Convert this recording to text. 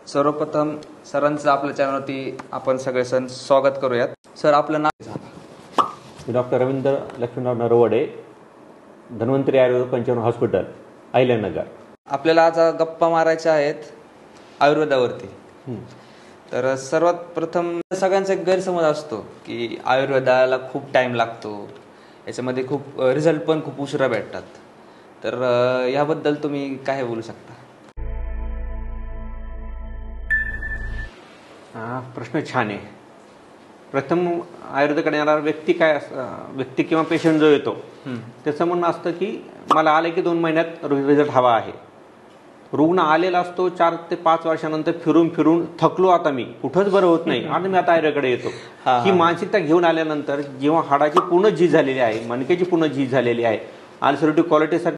सर्वप्रथम सरांचं आपल्या चॅनलवरती आपण सगळे सण स्वागत करूयात. सर, आपलं नाव सांगा. मी डॉक्टर रवींद्र लक्ष्मणराव नरवडे, धन्वंतरी आयुर्वेद पंचवर्ण हॉस्पिटल, अहिल्यानगर. आपल्याला आज गप्पा मारायच्या आहेत आयुर्वेदावरती. तर सर्वात प्रथम सगळ्यांचा एक गैरसमज असतो की आयुर्वेदाला खूप टाईम लागतो, याच्यामध्ये खूप रिझल्ट पण खूप उशिरा भेटतात. तर याबद्दल तुम्ही काय बोलू शकता? प्रश्न छान आहे. प्रथम आयुर्वेदाकडे येणारा व्यक्ती किंवा पेशंट जो येतो त्याचं म्हणणं असतं की मला आलं की 2 महिन्यात रिझल्ट हवा आहे. रुग्ण आलेला असतो 4 ते 5 वर्षानंतर फिरून फिरून थकलो, आता मी कुठंच बरं होत नाही आणि मी आता आयुर्वेदाकडे येतो. ही मानसिकता घेऊन आल्यानंतर जेव्हा हाडाची पूर्ण झीज झालेली आहे, मणक्याची पूर्ण झीज झालेली आहे, अल्सरेटिव्ह कॉलिटीसाठी